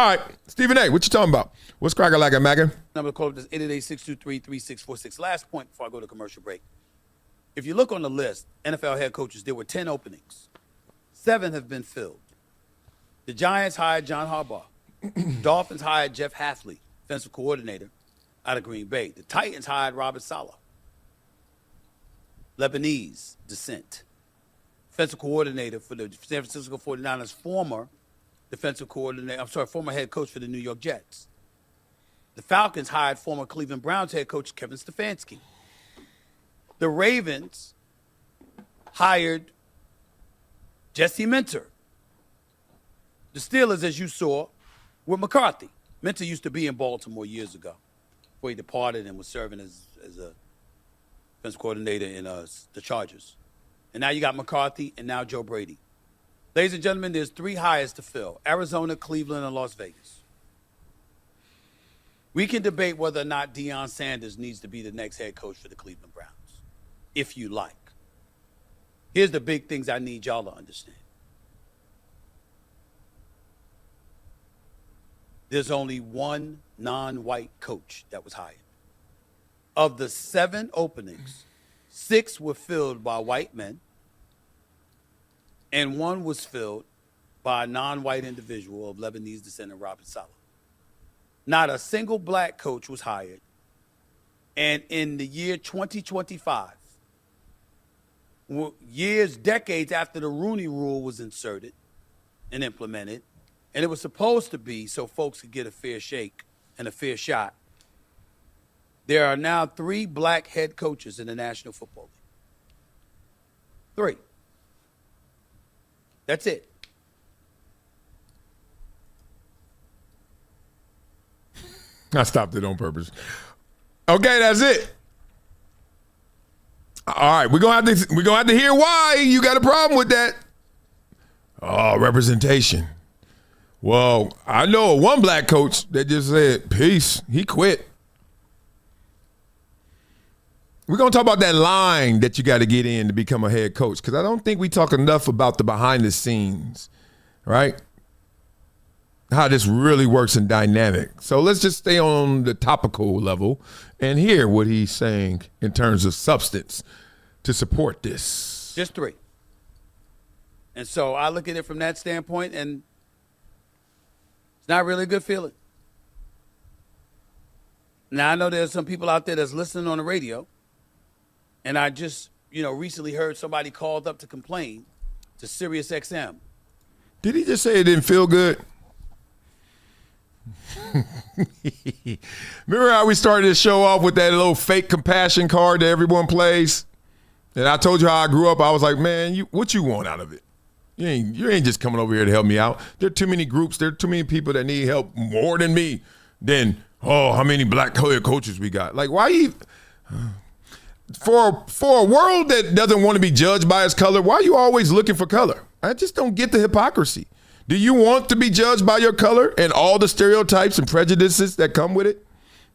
All right, Stephen A., what you talking about? What's cracking like a Mackin? Number to call up is 888-623-3646. Last point before I go to commercial break. If you look on the list, NFL head coaches, there were 10 openings. 7 have been filled. The Giants hired John Harbaugh. Dolphins hired Jeff Hafley, defensive coordinator out of Green Bay. The Titans hired Robert Saleh, Lebanese descent, defensive coordinator for the San Francisco 49ers, former head coach for the New York Jets. The Falcons hired former Cleveland Browns head coach Kevin Stefanski. The Ravens hired Jesse Minter. The Steelers, as you saw, with McCarthy. Minter used to be in Baltimore years ago before he departed and was serving as a defense coordinator in the Chargers. And now you got McCarthy and now Joe Brady. Ladies and gentlemen, there's 3 hires to fill: Arizona, Cleveland, and Las Vegas. We can debate whether or not Deion Sanders needs to be the next head coach for the Cleveland Browns, if you like. Here's the big things I need y'all to understand. There's only one non-white coach that was hired. Of the 7 openings, 6 were filled by white men, and 1 was filled by a non-white individual of Lebanese descent, Robert Saleh. Not a single black coach was hired. And in the year 2025, decades after the Rooney Rule was inserted and implemented, and it was supposed to be so folks could get a fair shake and a fair shot, there are now 3 black head coaches in the National Football League. 3. That's it. I stopped it on purpose. Okay, that's it. All right, we're gonna have to hear why you got a problem with that. Oh, representation. Well, I know one black coach that just said, peace. He quit. We're going to talk about that line that you got to get in to become a head coach, because I don't think we talk enough about the behind the scenes, right? How this really works in dynamic. So let's just stay on the topical level and hear what he's saying in terms of substance to support this. Just 3. And so I look at it from that standpoint, and it's not really a good feeling. Now, I know there's some people out there that's listening on the radio, and I just, recently heard somebody called up to complain to Sirius XM. Did he just say it didn't feel good? Remember how we started this show off with that little fake compassion card that everyone plays? And I told you how I grew up. I was like, man, what you want out of it? You ain't just coming over here to help me out. There are too many groups. There are too many people that need help more than me. Then, how many black head coaches we got? Like, why you... For a world that doesn't want to be judged by its color, why are you always looking for color? I just don't get the hypocrisy. Do you want to be judged by your color and all the stereotypes and prejudices that come with it?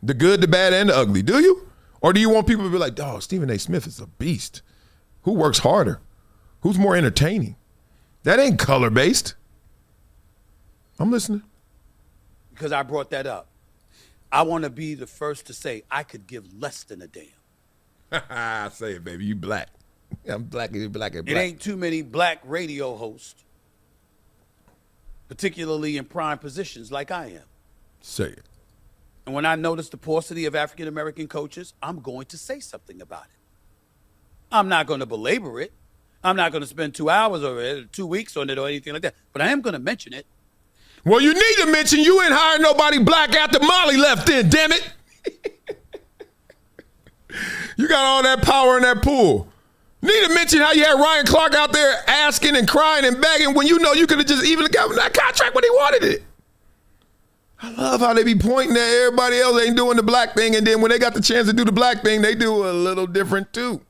The good, the bad, and the ugly. Do you? Or do you want people to be like, Stephen A. Smith is a beast. Who works harder? Who's more entertaining? That ain't color-based. I'm listening. Because I brought that up. I want to be the first to say I could give less than a damn. I say it, baby. You black. I'm black and black and black. It ain't too many black radio hosts, particularly in prime positions like I am. Say it. And when I notice the paucity of African-American coaches, I'm going to say something about it. I'm not going to belabor it. I'm not going to spend 2 hours or 2 weeks on it or anything like that. But I am going to mention it. Well, you need to mention you ain't hired nobody black after Molly left in, damn it. You got all that power in that pool. You need to mention how you had Ryan Clark out there asking and crying and begging when you know you could have just even gotten that contract when he wanted it. I love how they be pointing at everybody else ain't doing the black thing, and then when they got the chance to do the black thing, they do a little different too.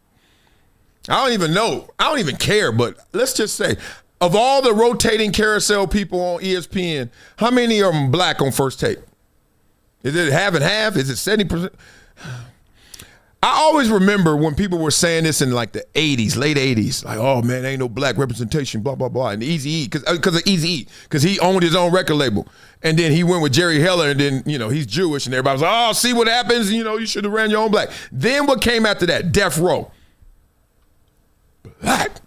I don't even know. I don't even care, but let's just say, of all the rotating carousel people on ESPN, how many are black on First Take? Is it half and half? Is it 70%? I always remember when people were saying this in like the 80s, late 80s, like, oh man, ain't no black representation, blah, blah, blah. And Eazy-E, because of Eazy-E, because he owned his own record label. And then he went with Jerry Heller, and then, he's Jewish, and everybody was like, oh, see what happens, you should have ran your own black. Then what came after that? Death Row. Black.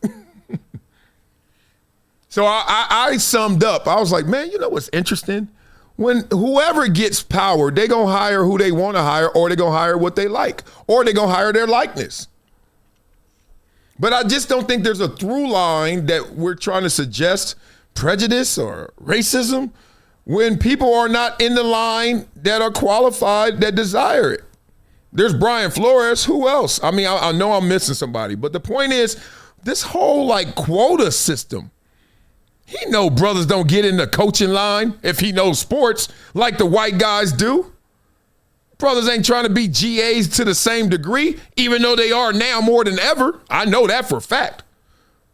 So I summed up. I was like, man, you know what's interesting? When whoever gets power, they gonna hire who they want to hire, or they gonna hire what they like, or they gonna hire their likeness. But I just don't think there's a through line that we're trying to suggest prejudice or racism when people are not in the line that are qualified, that desire it. There's Brian Flores. Who else? I mean, I know I'm missing somebody, but the point is, this whole like quota system. He know brothers don't get in the coaching line if he knows sports like the white guys do. Brothers ain't trying to be GAs to the same degree, even though they are now more than ever. I know that for a fact.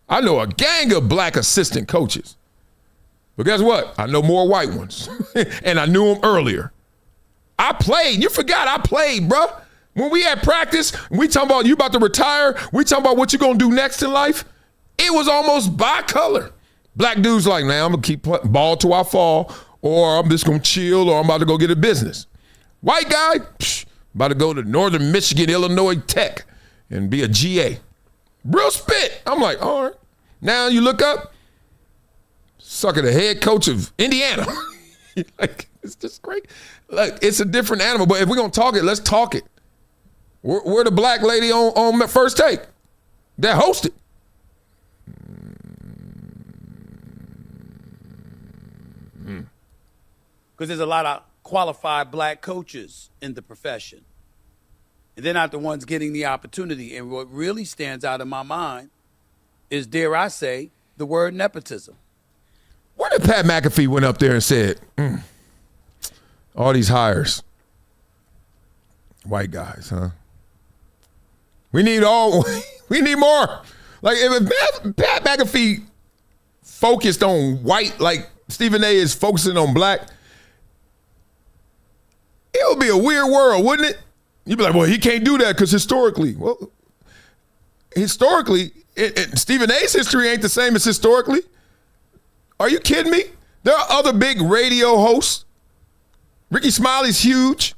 I know a gang of black assistant coaches. But guess what? I know more white ones. And I knew them earlier. I played. You forgot I played, bro. When we had practice, we talking about you about to retire, we talking about what you going to do next in life, it was almost by color. Black dudes like, man, I'm going to keep ball till I fall, or I'm just going to chill, or I'm about to go get a business. White guy, about to go to Northern Michigan, Illinois Tech, and be a GA. Real spit. I'm like, all right. Now you look up, sucker, the head coach of Indiana. Like, it's just great. Like, it's a different animal, but if we're going to talk it, let's talk it. We're the black lady on First Take that hosted. Because there's a lot of qualified black coaches in the profession. And they're not the ones getting the opportunity. And what really stands out in my mind is, dare I say, the word nepotism. What if Pat McAfee went up there and said, all these hires, white guys, huh? We need more. Like if Pat McAfee focused on white, like Stephen A is focusing on black, it would be a weird world, wouldn't it? You'd be like, well, he can't do that because historically. Well, historically, Stephen A's history ain't the same as historically. Are you kidding me? There are other big radio hosts. Ricky Smiley's huge.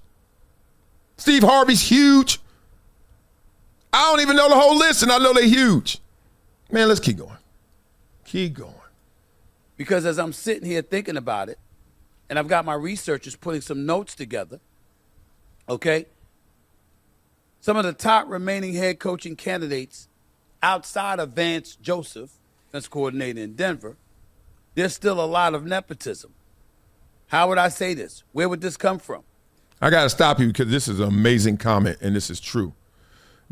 Steve Harvey's huge. I don't even know the whole list, and I know they're huge. Man, let's keep going. Keep going. Because as I'm sitting here thinking about it, and I've got my researchers putting some notes together, okay? Some of the top remaining head coaching candidates outside of Vance Joseph, defense coordinator in Denver, there's still a lot of nepotism. How would I say this? Where would this come from? I got to stop you because this is an amazing comment, and this is true.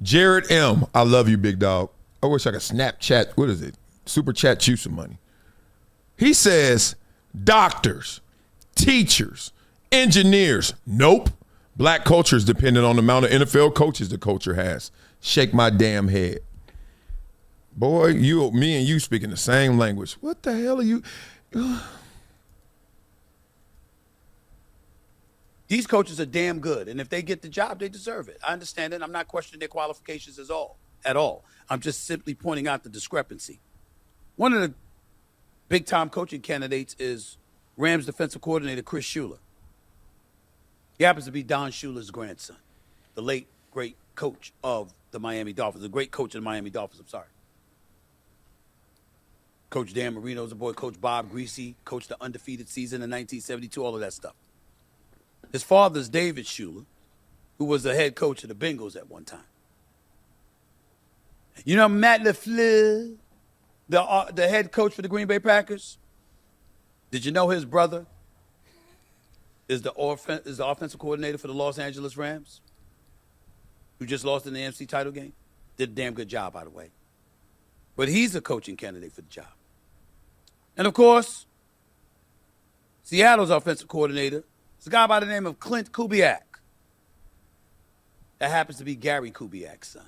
Jared M., I love you, big dog. I wish I could Snapchat, what is it? Super chat you some money. He says, doctors, teachers, engineers. Nope. Black culture is dependent on the amount of NFL coaches the culture has. Shake my damn head. Boy, me and you speaking the same language. What the hell are you? These coaches are damn good, and if they get the job, they deserve it. I understand it. I'm not questioning their qualifications at all. I'm just simply pointing out the discrepancy. One of the big-time coaching candidates is Rams defensive coordinator Chris Shula. He happens to be Don Shula's grandson, the late, great coach of the Miami Dolphins, the great coach of the Miami Dolphins, I'm sorry. Coach Dan Marino's a boy, Coach Bob Greasy, coached the undefeated season in 1972, all of that stuff. His father's David Shula, who was the head coach of the Bengals at one time. You know Matt LaFleur, the head coach for the Green Bay Packers? Did you know his brother is the offensive coordinator for the Los Angeles Rams, who just lost in the NFC title game? Did a damn good job, by the way. But he's a coaching candidate for the job. And, of course, Seattle's offensive coordinator is a guy by the name of Clint Kubiak. That happens to be Gary Kubiak's son,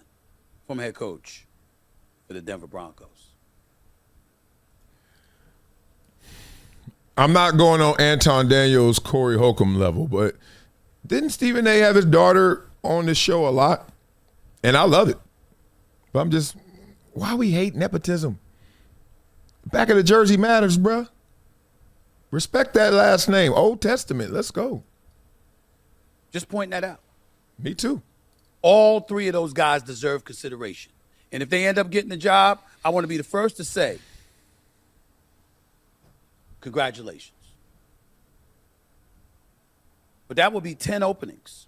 former head coach for the Denver Broncos. I'm not going on Anton Daniels, Corey Holcomb level, but didn't Stephen A have his daughter on this show a lot? And I love it. But I'm just, why we hate nepotism? Back of the jersey matters, bruh. Respect that last name. Old Testament. Let's go. Just pointing that out. Me too. All three of those guys deserve consideration. And if they end up getting the job, I want to be the first to say, congratulations. But that will be 10 openings.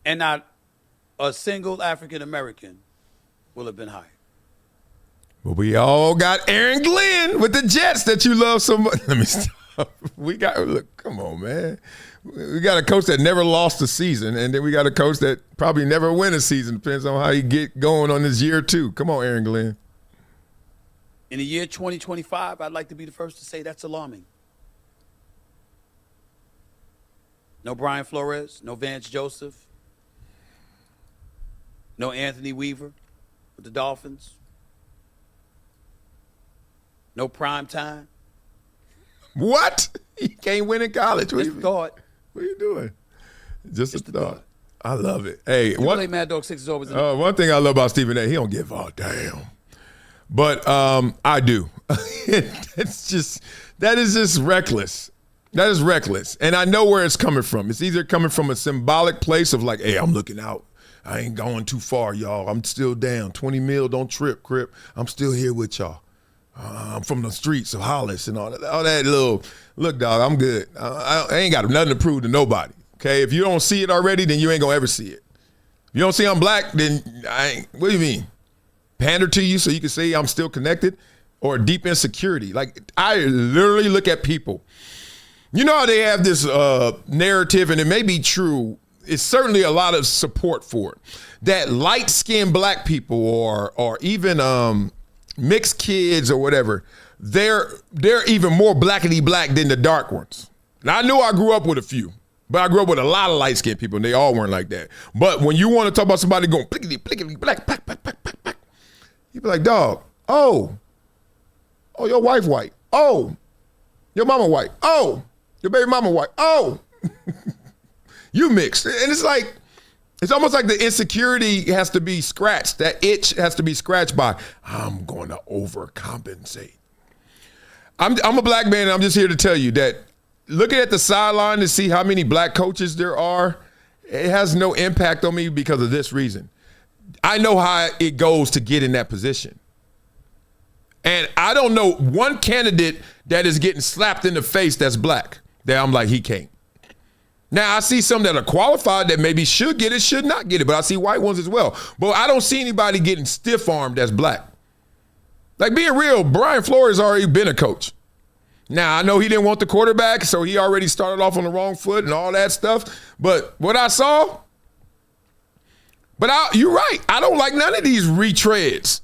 And not a single African American will have been hired. Well, we all got Aaron Glenn with the Jets that you love so much. Let me stop. Look, come on, man. We got a coach that never lost a season, and then we got a coach that probably never win a season. Depends on how you get going on this year, too. Come on, Aaron Glenn. In the year 2025, I'd like to be the first to say that's alarming. No Brian Flores, no Vance Joseph, no Anthony Weaver with the Dolphins, no prime time. What? You can't win in college. Just a thought. What are you doing? Just a thought. I love it. Hey, Mad Dog 6 is always one thing I love about Stephen A, he don't give a damn. But I do. It's just, that is just reckless. That is reckless. And I know where it's coming from. It's either coming from a symbolic place of like, hey, I'm looking out. I ain't going too far, y'all. I'm still down. 20 mil, don't trip, Crip. I'm still here with y'all. I'm from the streets of Hollis and all that little, look, dog, I'm good. I ain't got nothing to prove to nobody, okay? If you don't see it already, then you ain't gonna ever see it. If you don't see I'm black, then I ain't, what do you mean? Pander to you so you can say I'm still connected? Or deep insecurity? Like, I literally look at people. You know how they have this narrative, and it may be true, it's certainly a lot of support for it, that light-skinned black people or even mixed kids or whatever, they're even more blackity black than the dark ones. Now, I knew I grew up with a few, but I grew up with a lot of light-skinned people, and they all weren't like that. But when you want to talk about somebody going plickety, plickety, black, black, black, black, black, black, you be like, dog, oh, your wife white. Oh, your mama white. Oh, your baby mama white. Oh, you mixed. And it's like, it's almost like the insecurity has to be scratched. That itch has to be scratched by, I'm going to overcompensate. I'm a black man, and I'm just here to tell you that looking at the sideline to see how many black coaches there are, it has no impact on me because of this reason. I know how it goes to get in that position. And I don't know one candidate that is getting slapped in the face that's black that I'm like, he can't. Now, I see some that are qualified that maybe should get it, should not get it, but I see white ones as well. But I don't see anybody getting stiff-armed that's black. Like, being real, Brian Flores already been a coach. Now, I know he didn't want the quarterback, so he already started off on the wrong foot and all that stuff. But what I saw, you're right. I don't like none of these retreads.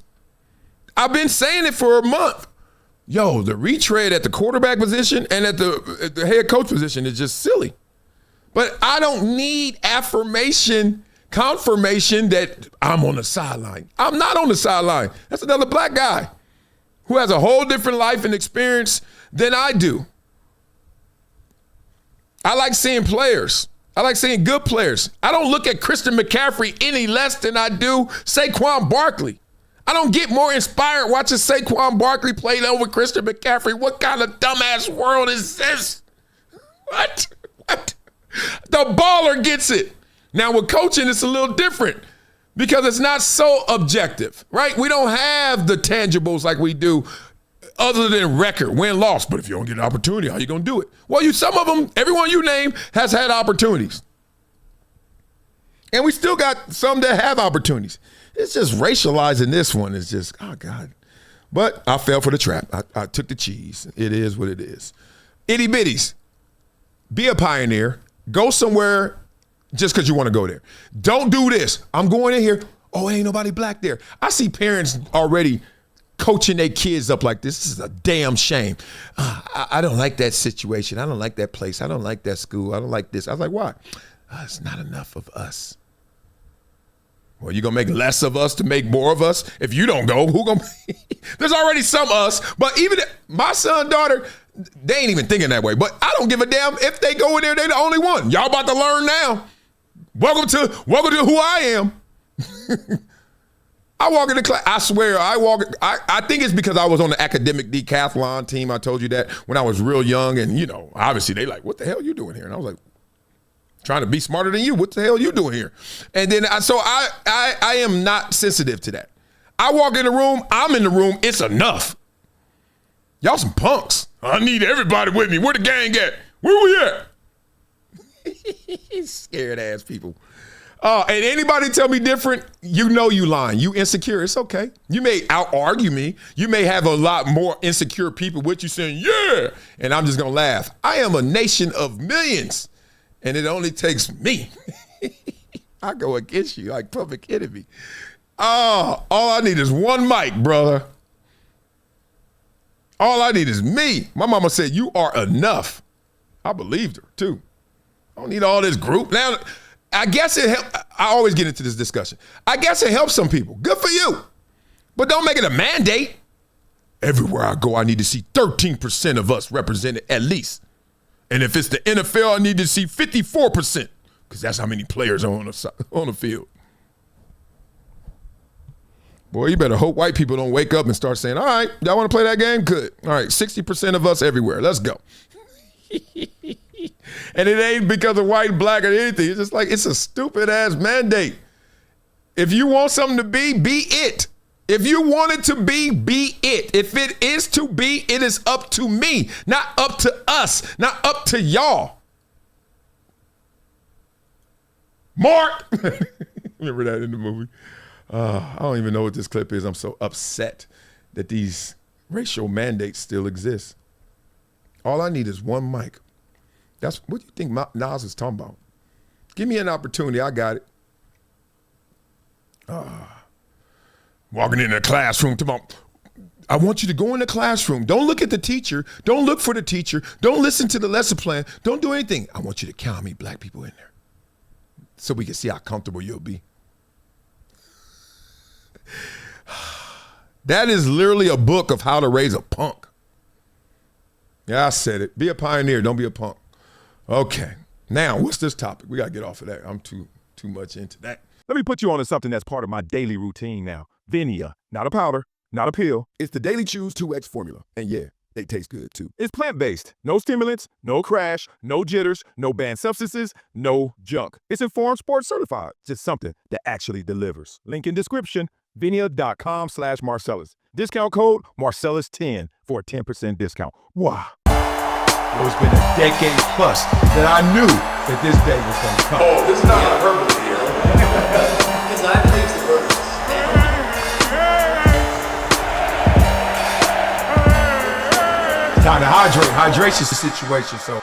I've been saying it for a month. Yo, the retread at the quarterback position and at the head coach position is just silly. But I don't need confirmation that I'm on the sideline. I'm not on the sideline. That's another black guy who has a whole different life and experience than I do. I like seeing players. I like seeing good players. I don't look at Christian McCaffrey any less than I do Saquon Barkley. I don't get more inspired watching Saquon Barkley play over Christian McCaffrey. What kind of dumbass world is this? What? The baller gets it. Now with coaching, it's a little different because it's not so objective, right? We don't have the tangibles like we do other than record, win, loss. But if you don't get an opportunity, how you going to do it? Well, some of them, everyone you name has had opportunities. And we still got some that have opportunities. It's just racializing this one is just, oh God. But I fell for the trap. I took the cheese. It is what it is. Itty bitties. Be a pioneer. Go somewhere just because you want to go there. Don't do this. I'm going in here. Oh, ain't nobody black there. I see parents already coaching their kids up like this. This is a damn shame. I don't like that situation. I don't like that place. I don't like that school. I don't like this. I was like, why? It's not enough of us. Well, you going to make less of us to make more of us? If you don't go, who going to? There's already some us. But even my son, daughter, they ain't even thinking that way. But I don't give a damn if they go in there, they the only one. Y'all about to learn now. Welcome to who I am. I walk into class. I swear, I think it's because I was on the academic decathlon team. I told you that when I was real young, and obviously they like, what the hell are you doing here? And I was like, trying to be smarter than you. What the hell are you doing here? And then I am not sensitive to that. I walk in the room. I'm in the room. It's enough. Y'all some punks. I need everybody with me. Where the gang at? Where we at? Scared ass people. And anybody tell me different, you lying. You insecure. It's okay. You may out-argue me. You may have a lot more insecure people with you saying, yeah, and I'm just going to laugh. I am a nation of millions, and it only takes me. I go against you like Public Enemy. Oh, all I need is one mic, brother. All I need is me. My mama said, you are enough. I believed her, too. I don't need all this group. Now, I guess it helps. I always get into this discussion. I guess it helps some people. Good for you. But don't make it a mandate. Everywhere I go, I need to see 13% of us represented at least. And if it's the NFL, I need to see 54%, because that's how many players are on the field. Boy, you better hope white people don't wake up and start saying, all right, y'all want to play that game? Good. All right, 60% of us everywhere. Let's go. And it ain't because of white, black, or anything. It's just like, it's a stupid ass mandate. If you want something to be it. If you want it to be it. If it is to be, it is up to me, not up to us, not up to y'all. Mark. Remember that in the movie? I don't even know what this clip is. I'm so upset that these racial mandates still exist. All I need is one mic. That's what do you think Nas is talking about? Give me an opportunity. I got it. Walking in the classroom. I want you to go in the classroom. Don't look at the teacher. Don't look for the teacher. Don't listen to the lesson plan. Don't do anything. I want you to count me black people in there so we can see how comfortable you'll be. That is literally a book of how to raise a punk. Yeah, I said it. Be a pioneer. Don't be a punk. Okay. Now, what's this topic? We got to get off of that. I'm too much into that. Let me put you on to something that's part of my daily routine now. VINIA. Not a powder, not a pill. It's the Daily Chews 2X formula. And yeah, they taste good too. It's plant-based. No stimulants, no crash, no jitters, no banned substances, no junk. It's Informed Sports certified. Just something that actually delivers. Link in description, vinia.com/Marcellus. Discount code Marcellus10 for a 10% discount. Wow. It's been a decade plus that I knew that this day was going to come. Oh, this is not hyperbole here. Because I think the verse. Time to hydrate. Hydration's the situation, so